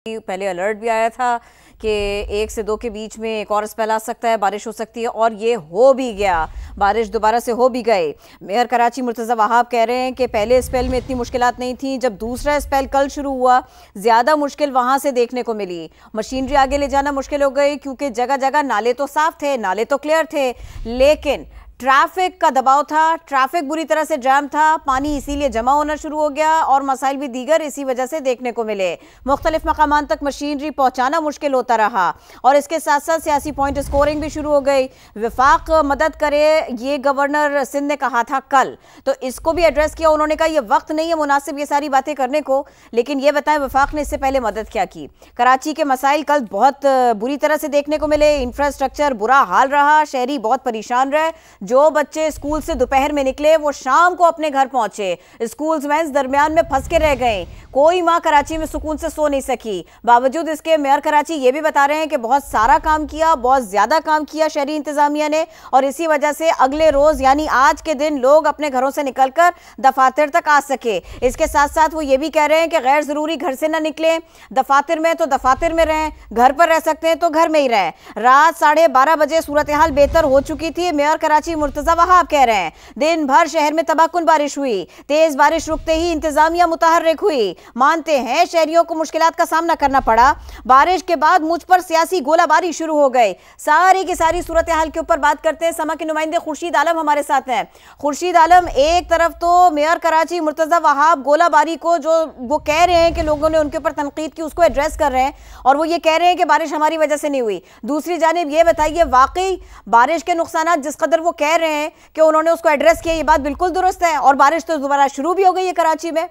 पहले अलर्ट भी आया था कि 1 से 2 के बीच में एक और स्पेल आ सकता है, बारिश हो सकती है, और ये हो भी गया। बारिश दोबारा से हो भी गई। मेयर कराची मुर्तज़ा वहाब कह रहे हैं कि पहले स्पेल में इतनी मुश्किलात नहीं थी, जब दूसरा स्पेल कल शुरू हुआ ज़्यादा मुश्किल वहां से देखने को मिली। मशीनरी आगे ले जाना मुश्किल हो गई क्योंकि जगह जगह नाले तो साफ थे, नाले तो क्लियर थे, लेकिन ट्रैफिक का दबाव था, ट्रैफिक बुरी तरह से जाम था, पानी इसीलिए जमा होना शुरू हो गया और मसाइल भी दीगर इसी वजह से देखने को मिले। मुख्तलिफ मकामान तक मशीनरी पहुंचाना मुश्किल होता रहा और इसके साथ साथ सियासी पॉइंट स्कोरिंग भी शुरू हो गई। विफाक मदद करे, ये गवर्नर सिंध ने कहा था कल, तो इसको भी एड्रेस किया। उन्होंने कहा यह वक्त नहीं है मुनासिब ये सारी बातें करने को, लेकिन ये बताएं विफाक ने इससे पहले मदद क्या की। कराची के मसाइल कल बहुत बुरी तरह से देखने को मिले। इंफ्रास्ट्रक्चर बुरा हाल रहा, शहरी बहुत परेशान रहे। जो बच्चे स्कूल से दोपहर में निकले वो शाम को अपने घर पहुंचे। स्कूल्स वैन्स दरमियान में फंस के रह गए। कोई मां कराची में सुकून से सो नहीं सकी। बावजूद इसके मेयर कराची ये भी बता रहे हैं कि बहुत सारा काम किया, बहुत ज्यादा काम किया शहरी इंतजामिया ने, और इसी वजह से अगले रोज यानी आज के दिन लोग अपने घरों से निकलकर दफातर तक आ सके। इसके साथ साथ वो ये भी कह रहे हैं कि गैर जरूरी घर से ना निकले, दफातर में तो दफातर में रहें, घर पर रह सकते हैं तो घर में ही रहें। रात 12:30 बजे सूरत हाल बेहतर हो चुकी थी। मेयर कराची मुर्तज़ा वहाब कह रहे हैं दिन भर शहर में तबाहकुन बारिश हुई। तेज बारिश रुकते ही इंतजामिया मुतहर्रिक हुई। मानते हैं शहरियों को मुश्किलात का सामना करना पड़ा। बारिश के बाद मुझ पर सियासी गोलाबारी शुरू हो गई। सारी की सारी सूरत हाल के ऊपर बात करते हैं। समा के नुमाइंदे खुर्शीद आलम हमारे साथ हैं। खुर्शीद आलम, एक तरफ तो मेयर कराची मुर्तज़ा वहाब गोलाबारी को जो वो कह रहे हैं कि लोगों ने उनके ऊपर तनकीद की उसको एड्रेस कर रहे हैं और वो ये कह रहे हैं कि बारिश हमारी वजह से नहीं हुई। दूसरी जानिब ये बताइए, वाकई बारिश के नुकसानात जिस कदर वो कह रहे हैं कि उन्होंने उसको एड्रेस किया, ये बात बिल्कुल दुरुस्त है और बारिश तो दोबारा शुरू भी हो गई है कराची में।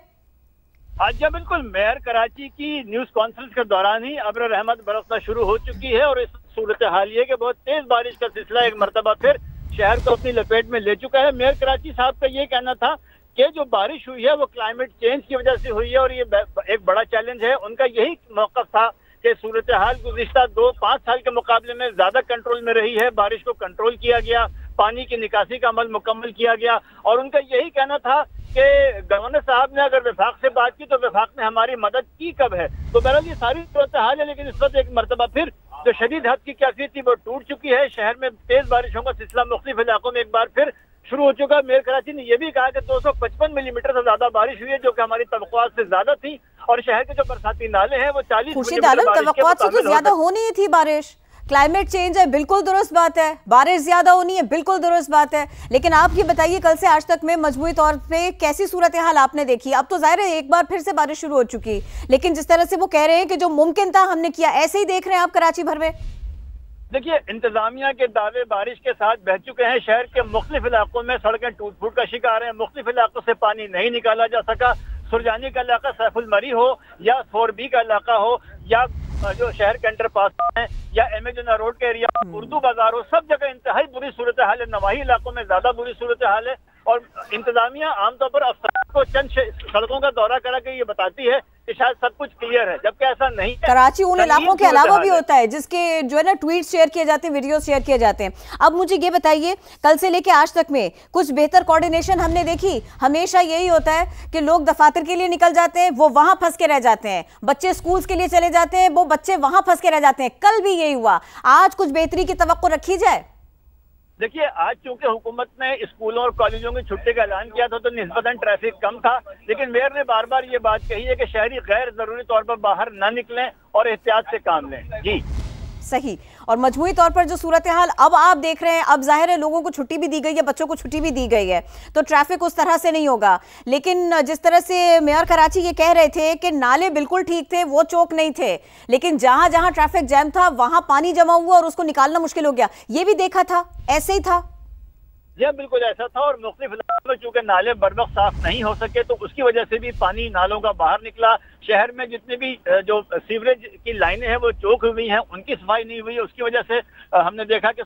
आज बिल्कुल मेयर कराची की न्यूज कॉन्फ्रेंस के दौरान ही अब्र रहमत बरसना शुरू हो चुकी है और इस सूरत हाल ये कि बहुत तेज बारिश का सिलसिला एक मरतबा फिर शहर को अपनी लपेट में ले चुका है। मेयर कराची साहब का ये कहना था कि जो बारिश हुई है वो क्लाइमेट चेंज की वजह से हुई है और ये एक बड़ा चैलेंज है। उनका यही मौक़िफ़ था कि सूरत हाल गुज़िश्ता 2-5 साल के मुकाबले में ज्यादा कंट्रोल में रही है। बारिश को कंट्रोल किया गया, पानी की निकासी का अमल मुकम्मल किया गया और उनका यही कहना था कि गवर्नर साहब ने अगर विफाक से बात की तो विफाक ने हमारी मदद की कब है। तो बहरहाल ये सारी सूरत हाल है, लेकिन इस वक्त एक मरतबा फिर जो शदीद हद की कैफियत थी वो टूट चुकी है। शहर में तेज बारिशों का सिलसिला मुख्तलिफ इलाकों में एक बार फिर शुरू हो चुका है। मेयर कराची ने यह भी कहा कि 255 मिलीमीटर से ज्यादा बारिश हुई है, जो कि हमारी तवक्कुआत से ज्यादा थी, और शहर के जो बरसाती नाले हैं वो 40 मिलीमीटर तवक्कुआत से तो ज्यादा होनी ही थी बारिश। क्लाइमेट चेंज है, बिल्कुल दुरुस्त बात है, बारिश ज्यादा होनी है, बिल्कुल दुरुस्त बात है, लेकिन आप ये बताइए कल से आज तक में मजमूई तौर पे कैसी सूरत हाल आपने देखी। अब तो जाहिर है एक बार फिर से बारिश शुरू हो चुकी, लेकिन जिस तरह से वो कह रहे हैं कि जो मुमकिन था हमने किया, ऐसे ही देख रहे हैं आप कराची भर में? देखिए, इंतजामिया के दावे बारिश के साथ बह चुके हैं। शहर के मुख्तलिफ इलाकों में सड़कें टूट फूट का शिकार हैं। मुख्तलिफ इलाकों से पानी नहीं निकाला जा सका। सुरजानी का इलाका, सैफुल मरी हो या 4B का इलाका हो या जो शहर के अंडर पास है या एमेजोना रोड के एरिया, उर्दू बाजार हो, सब जगह इंतहाई बुरी सूरत हाल है। नवाही इलाकों में ज्यादा बुरी सूरत हाल है और इंतजामिया आमतौर पर अफसर को चंद सड़कों का दौरा करा के ये बताती है कि शायद सब कुछ क्लियर है, जबकि ऐसा नहीं है। कराची उन इलाकों के अलावा भी होता है जिसके जो है ना ट्वीट शेयर किए जाते हैं, वीडियो शेयर किए जाते हैं। अब मुझे ये बताइए, कल से लेके आज तक में कुछ बेहतर कोऑर्डिनेशन हमने देखी? हमेशा यही होता है कि लोग दफातर के लिए निकल जाते हैं, वो वहां फंस के रह जाते हैं। बच्चे स्कूल्स के लिए चले जाते हैं, वो बच्चे वहां फंस के रह जाते हैं। कल भी यही हुआ। आज कुछ बेहतरी की तवक्को रखी जाए? देखिए, आज चूंकि हुकूमत ने स्कूलों और कॉलेजों की छुट्टी का ऐलान किया था तो निस्बतन ट्रैफिक कम था, लेकिन मेयर ने बार बार ये बात कही है कि शहरी गैर जरूरी तौर पर बाहर न निकलें और एहतियात से काम लें। जी सही। और मजमूई तौर पर जो सूरत हाल अब आप देख रहे हैं, अब जाहिर है लोगों को छुट्टी भी दी गई है, बच्चों को छुट्टी भी दी गई है, तो ट्रैफिक उस तरह से नहीं होगा। लेकिन जिस तरह से मेयर कराची ये कह रहे थे कि नाले बिल्कुल ठीक थे, वो चौक नहीं थे, लेकिन जहां जहां ट्रैफिक जैम था वहां पानी जमा हुआ और उसको निकालना मुश्किल हो गया, ये भी देखा था, ऐसे ही था? यह बिल्कुल ऐसा था और मुख्तलिफ इलाकों में चूंकि नाले बर वक्त साफ नहीं हो सके तो उसकी वजह से भी पानी नालों का बाहर निकला। शहर में जितने भी जो सीवरेज की लाइनें हैं वो चौक हुई हैं, उनकी सफाई नहीं हुई है। उसकी वजह से हमने देखा कि